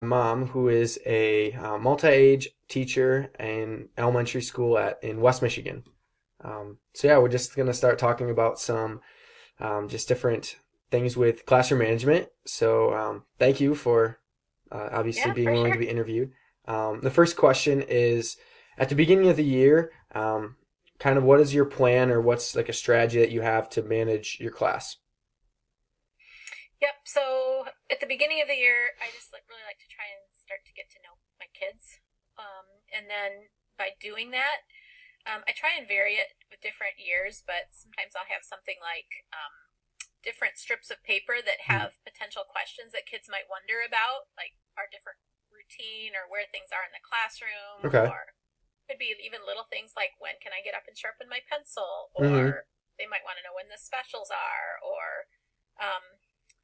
mom, who is a multi-age teacher in elementary school in West Michigan. So yeah, we're just gonna start talking about some just different things with classroom management. So thank you for obviously Yeah, being for willing sure. to be interviewed. The first question is, at the beginning of the year, kind of what is your plan or what's like a strategy that you have to manage your class? Yep. So at the beginning of the year, I just really like to try and start to get to know my kids, and then by doing that, I try and vary it with different years. But sometimes I'll have something like different strips of paper that Hmm. have potential questions that kids might wonder about, like our different routine or where things are in the classroom, Okay. or could be even little things like when can I get up and sharpen my pencil, Mm-hmm. or they might want to know when the specials are, or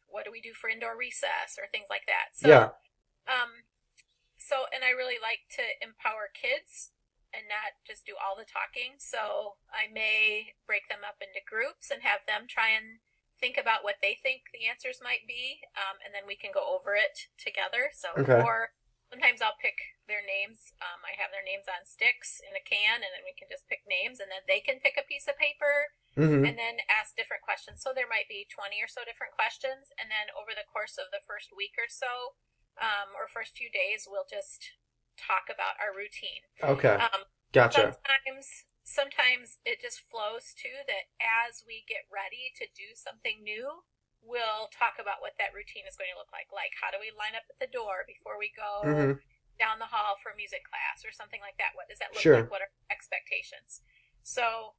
what do we do for indoor recess, or things like that. Yeah. Um, and I really like to empower kids and not just do all the talking. So I may break them up into groups and have them try and think about what they think the answers might be, and then we can go over it together. So, Okay. or sometimes I'll pick their names. I have their names on sticks in a can, and then we can just pick names, and then they can pick a piece of paper Mm-hmm. and then ask different questions. So there might be 20 or so different questions, and then over the course of the first week or so, or first few days, we'll just talk about our routine. Okay. Um, Gotcha. sometimes it just flows too that as we get ready to do something new, we'll talk about what that routine is going to look like. Like, how do we line up at the door before we go Mm-hmm. down the hall for music class or something like that? What does that look like? Sure. What are expectations? So,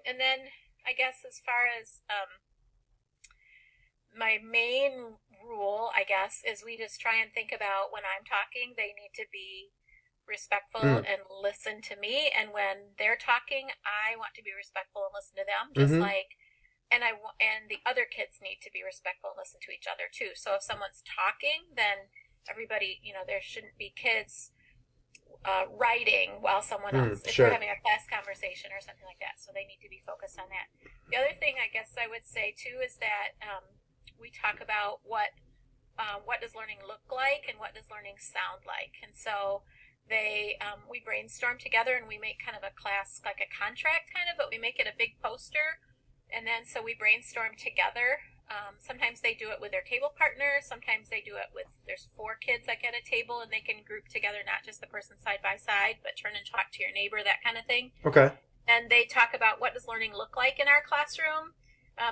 and then I guess as far as my main rule, I guess, is we just try and think about when I'm talking, they need to be respectful Mm. and listen to me. And when they're talking, I want to be respectful and listen to them, just Mm-hmm. like, and the other kids need to be respectful and listen to each other too. So if someone's talking, then everybody, there shouldn't be kids writing while someone Mm. else, if we're Sure. having a class conversation or something like that. So they need to be focused on that. The other thing I guess I would say too is that we talk about what does learning look like and what does learning sound like, and so we brainstorm together and we make kind of a class like a contract kind of, but we make it a big poster, and then so we brainstorm together. Sometimes they do it with their table partner. Sometimes they do it with, there's four kids that get a table and they can group together, not just the person side by side, but turn and talk to your neighbor, that kind of thing. Okay. And they talk about what does learning look like in our classroom.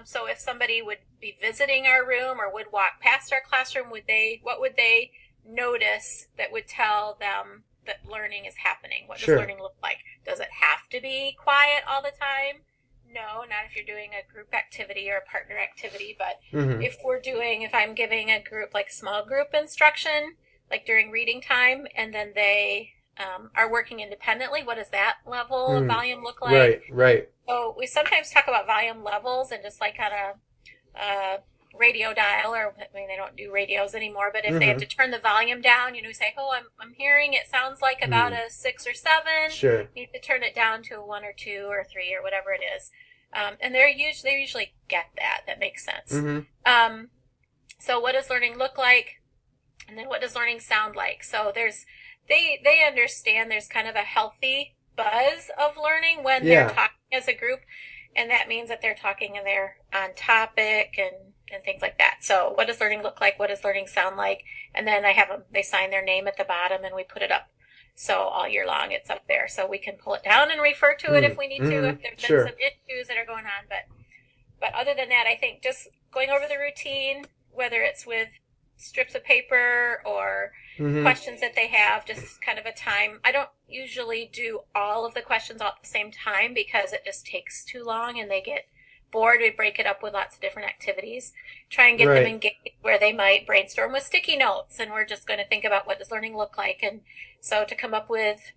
So if somebody would be visiting our room or would walk past our classroom, what would they notice that would tell them that learning is happening? What does Sure. learning look like? Does it have to be quiet all the time? No, not if you're doing a group activity or a partner activity. But Mm-hmm. if I'm giving a group like small group instruction, like during reading time, and then they are working independently, what does that level of Mm. volume look like? Right. Right. So we sometimes talk about volume levels and just like on a radio dial, or I mean, they don't do radios anymore, but if they have Mm-hmm. to turn the volume down, say, oh, I'm hearing it sounds like about Mm. a 6 or 7. Sure. You need to turn it down to a 1 or 2 or 3 or whatever it is. And they usually get that. That makes sense. Mm-hmm. Um, so what does learning look like? And then what does learning sound like? So they understand there's kind of a healthy buzz of learning when they're Yeah. talking as a group, and that means that they're talking and they're on topic and things like that. So what does learning look like? What does learning sound like? And then I have them, they sign their name at the bottom and we put it up. So all year long it's up there. So we can pull it down and refer to it if Mm. we need to, Mm-hmm. if there's been some Sure. issues that are going on. But other than that, I think just going over the routine, whether it's with strips of paper or Mm-hmm. questions that they have, just kind of a time. I don't usually do all of the questions all at the same time because it just takes too long and they get bored. We break it up with lots of different activities. Try and get them Right. engaged where they might brainstorm with sticky notes, and we're just going to think about what does learning look like. And so to come up with,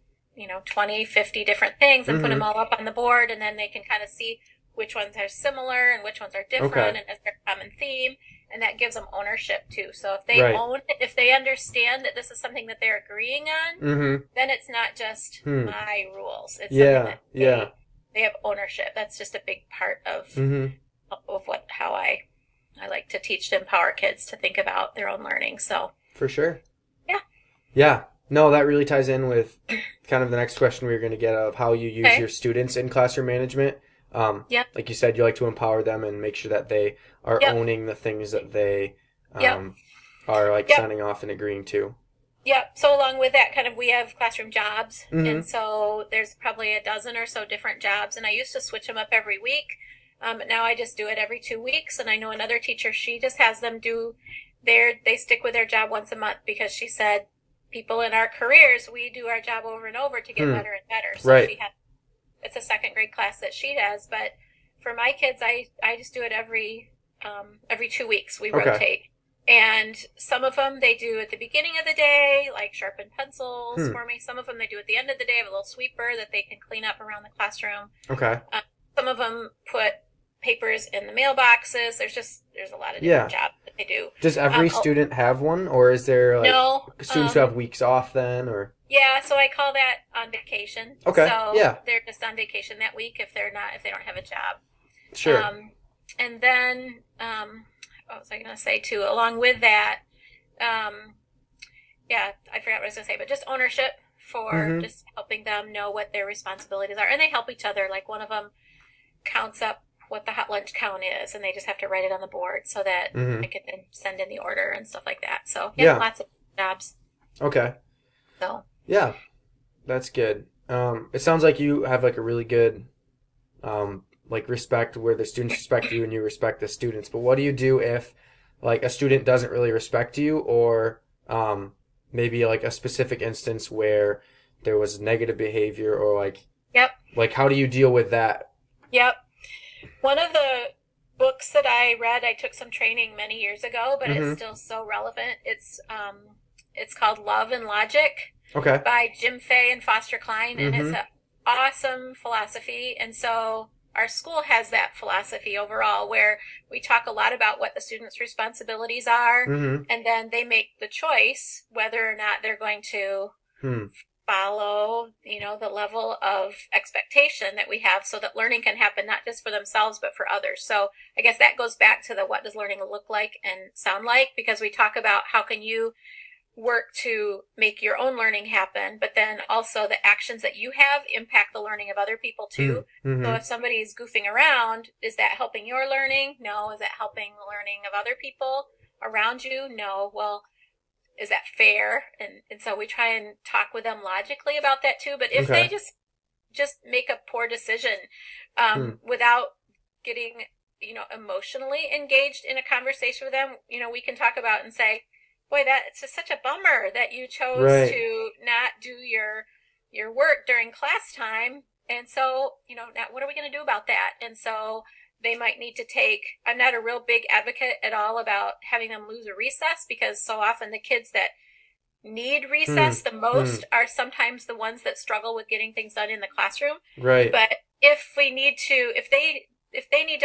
20, 50 different things and put them Mm-hmm. all up on the board, and then they can kind of see which ones are similar and which ones are different Okay. and is there a common theme, and that gives them ownership too. So if they Right. own it, if they understand that this is something that they're agreeing on, Mm-hmm. then it's not just Hmm. my rules. It's something Yeah. that Yeah. they have ownership. That's just a big part Mm-hmm. of how I like to teach to empower kids to think about their own learning. So For sure. yeah. Yeah. No, that really ties in with kind of the next question we were going to get of how you use Okay. your students in classroom management. Yep. Like you said, you like to empower them and make sure that they are Yep. owning the things that they Yep. um, are like Yep. signing off and agreeing to. Yep. So along with that, kind of we have classroom jobs, and Mm-hmm. so there's probably a dozen or so different jobs, and I used to switch them up every week. But now I just do it every 2 weeks, and I know another teacher, she just has them do they stick with their job once a month because she said people in our careers, we do our job over and over to get Hmm. better and better. So Right. she had, it's a second grade class that she does, but for my kids, I just do it every 2 weeks. We Okay. rotate. And some of them they do at the beginning of the day, like sharpen pencils Hmm. for me. Some of them they do at the end of the day, have a little sweeper that they can clean up around the classroom. Okay. Some of them put papers in the mailboxes. There's a lot of Yeah. different jobs that they do. Does every Oh, student have one, or is there like no, students who have weeks off then, or? yeah. So I call that on vacation. Okay. So Yeah. they're just on vacation that week if they don't have a job. Sure. And then what was I going to say too? Along with that, yeah, I forgot what I was going to say, but just ownership for Mm-hmm. just helping them know what their responsibilities are, and they help each other. Like one of them counts up what the hot lunch count is, and they just have to write it on the board so that Mm-hmm. I can then send in the order and stuff like that. So Yeah. lots of jobs. Okay. So Yeah, that's good. It sounds like you have like a really good like respect where the students respect you and you respect the students. But what do you do if like a student doesn't really respect you, or maybe like a specific instance where there was negative behavior, or yep, like how do you deal with that? yep. One of the books that I read, I took some training many years ago, but it's Mm-hmm. still so relevant. It's called Love and Logic Okay. by Jim Fay and Foster Klein, and it's Mm-hmm. an awesome philosophy. And so our school has that philosophy overall, where we talk a lot about what the students' responsibilities are, Mm-hmm. and then they make the choice whether or not they're going to Hmm. follow, the level of expectation that we have so that learning can happen not just for themselves but for others. So I guess that goes back to the what does learning look like and sound like, because we talk about how can you work to make your own learning happen, but then also the actions that you have impact the learning of other people too. Mm-hmm. So if somebody's goofing around, is that helping your learning? No. Is that helping the learning of other people around you? No. Well, is that fair? And so we try and talk with them logically about that too. But if they Okay. just make a poor decision Hmm. without getting emotionally engaged in a conversation with them, we can talk about and say, boy, it's just such a bummer that you chose Right. to not do your work during class time. And so, now what are we going to do about that? And so they might need to I'm not a real big advocate at all about having them lose a recess, because so often the kids that need Hmm. recess the most are sometimes the ones that struggle with getting things done in the classroom. Right. But if they need to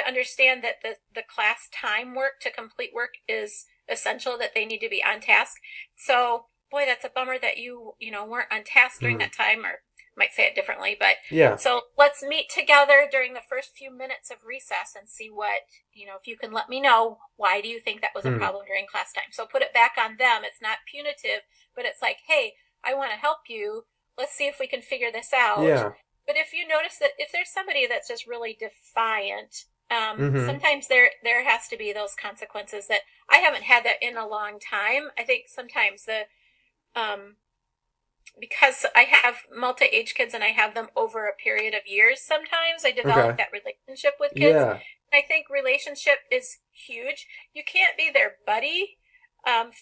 understand that the class time work to complete work is essential, that they need to be on task. So, boy, that's a bummer that you weren't on task during Hmm. that time, or might say it differently, but Yeah. so let's meet together during the first few minutes of recess and see what, if you can let me know, why do you think that was a Hmm. problem during class time? So put it back on them. It's not punitive, but it's like, hey, I want to help you. Let's see if we can figure this out. Yeah. But if you notice that if there's somebody that's just really defiant, Mm-hmm. sometimes there has to be those consequences. That I haven't had that in a long time. I think sometimes because I have multi-age kids and I have them over a period of years, sometimes I develop Okay. that relationship with kids. Yeah. I think relationship is huge. You can't be their buddy,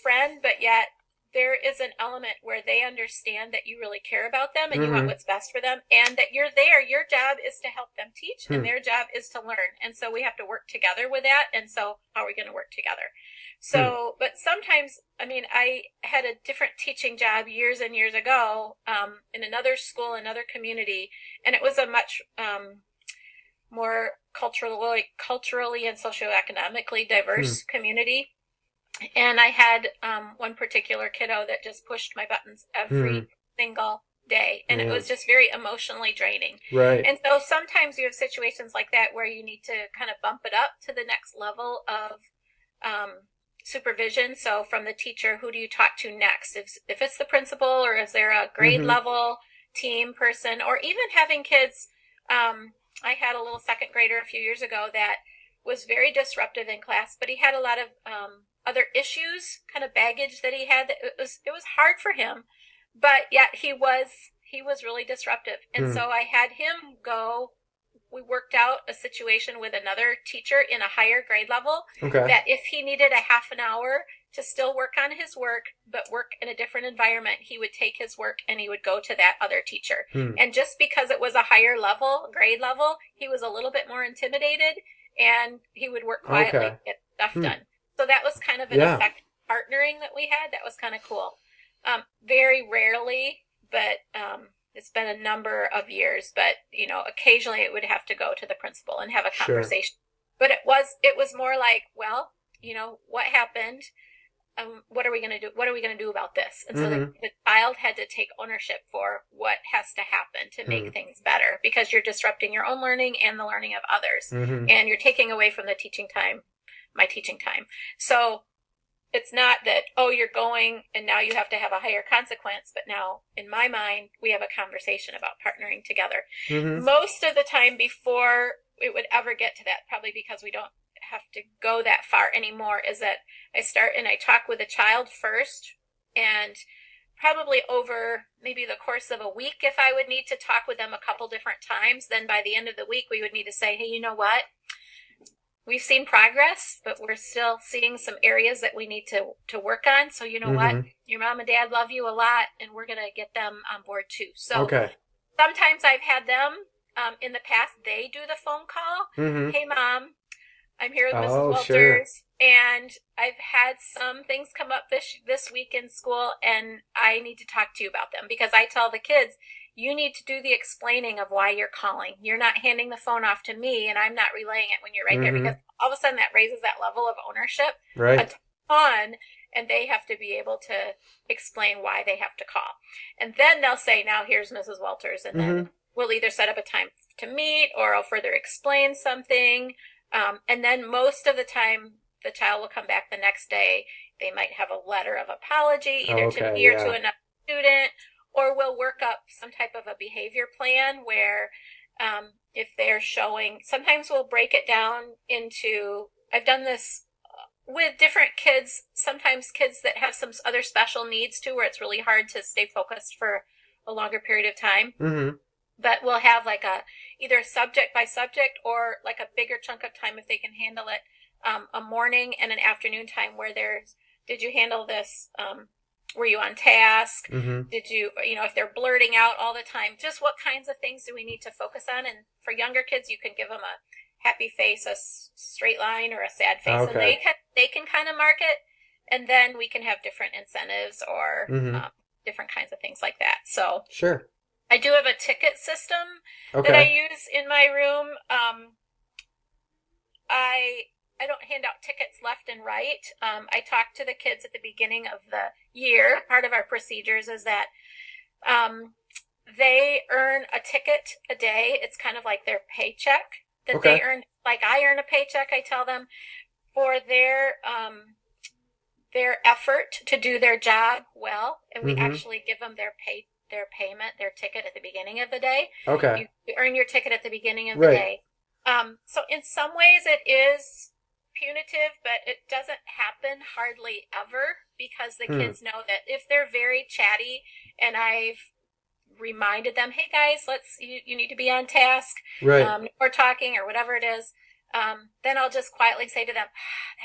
friend, but yet there is an element where they understand that you really care about them and you want Mm-hmm. what's best for them, and that you're there. Your job is to help them teach, and Hmm. their job is to learn. And so we have to work together with that. And so how are we going to work together? Hmm. So, but sometimes, I had a different teaching job years and years ago in another school, another community, and it was a much more culturally and socioeconomically diverse community. And I had one particular kiddo that just pushed my buttons every single day, and it Yeah. was just very emotionally draining. Right. And so sometimes you have situations like that where you need to kind of bump it up to the next level of supervision. So from the teacher, who do you talk to next? If it's the principal, or is there a grade Mm-hmm. level team person, or even having kids. I had a little second grader a few years ago that was very disruptive in class, but he had a lot of other issues, kind of baggage that he had. That it was hard for him, but yet he was really disruptive. And so I had him go. We worked out a situation with another teacher in a higher grade level Okay. that if he needed a half an hour to still work on his work, but work in a different environment, he would take his work and he would go to that other teacher. And just because it was a higher level, grade level, he was a little bit more intimidated, and he would work quietly, get stuff done. So that was kind of an effective partnering that we had. That was kind of cool. Very rarely, but it's been a number of years, but occasionally it would have to go to the principal and have a conversation. But it was more like, well, what happened? What are we going to do? What are we going to do about this? And so the child had to take ownership for what has to happen to make things better, because you're disrupting your own learning and the learning of others, and you're taking away from the teaching time, my teaching time. So it's not that, you're going and now you have to have a higher consequence, but now in my mind, we have a conversation about partnering together. Most of the time before it would ever get to that, probably because we don't have to go that far anymore, is that I start and I talk with the child first, and probably over maybe the course of a week, if I would need to talk with them a couple different times, then by the end of the week, we would need to say, hey, you know what? We've seen progress, but we're still seeing some areas that we need to work on. So you know what? Your mom and dad love you a lot, and we're going to get them on board too. So sometimes I've had them, in the past, they do the phone call. Hey, Mom, I'm here with Mrs. Walters, and I've had some things come up this week in school, and I need to talk to you about them, because I tell the kids, you need to do the explaining of why you're calling. You're not handing the phone off to me, and I'm not relaying it when you're right there, because all of a sudden that raises that level of ownership a ton, and they have to be able to explain why they have to call. And then they'll say, now here's Mrs. Walters, and then we'll either set up a time to meet, or I'll further explain something. And then most of the time, the child will come back the next day. They might have a letter of apology, either to me or to another student, or we'll work up some type of a behavior plan where if they're showing, sometimes we'll break it down into, I've done this with different kids, sometimes kids that have some other special needs too, where it's really hard to stay focused for a longer period of time. But we'll have like either subject by subject, or like a bigger chunk of time if they can handle it, a morning and an afternoon time where did you handle this? Were you on task? Did you, if they're blurting out all the time, just what kinds of things do we need to focus on? And for younger kids, you can give them a happy face, a straight line, or a sad face, and they can kind of mark it. And then we can have different incentives or different kinds of things like that. So I do have a ticket system that I use in my room. I don't hand out tickets left and right. I talk to the kids at the beginning of the year. Part of our procedures is that they earn a ticket a day. It's kind of like their paycheck that they earn. Like I earn a paycheck, I tell them, for their effort to do their job well. And we actually give them their payment, their ticket at the beginning of the day. You earn your ticket at the beginning of the day. So in some ways it is punitive, but it doesn't happen hardly ever, because the kids know that if they're very chatty and I've reminded them, hey guys, you need to be on task, or talking or whatever it is, then I'll just quietly say to them,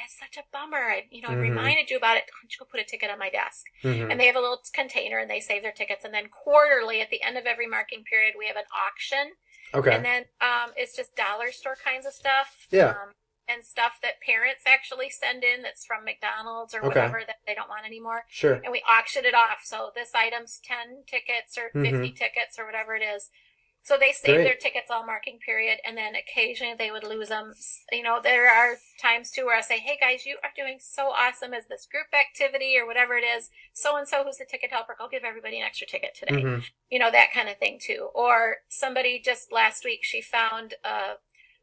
that's such a bummer. I reminded you about it. Why don't you go put a ticket on my desk? And they have a little container and they save their tickets. And then quarterly, at the end of every marking period, we have an auction. And then it's just dollar store kinds of stuff. And stuff that parents actually send in that's from McDonald's or whatever that they don't want anymore. And we auction it off. So this item's 10 tickets or 50 tickets or whatever it is. So they save their tickets all marking period, and then occasionally they would lose them. There are times too where I say, hey guys, you are doing so awesome as this group activity or whatever it is. So-and-so who's the ticket helper, go give everybody an extra ticket today. That kind of thing too. Or somebody just last week, she found a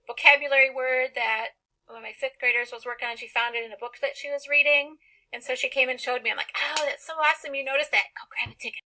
vocabulary word that one of my fifth graders was working on. She found it in a book that she was reading, and so she came and showed me. I'm like, oh, that's so awesome! You noticed that? Go grab a ticket.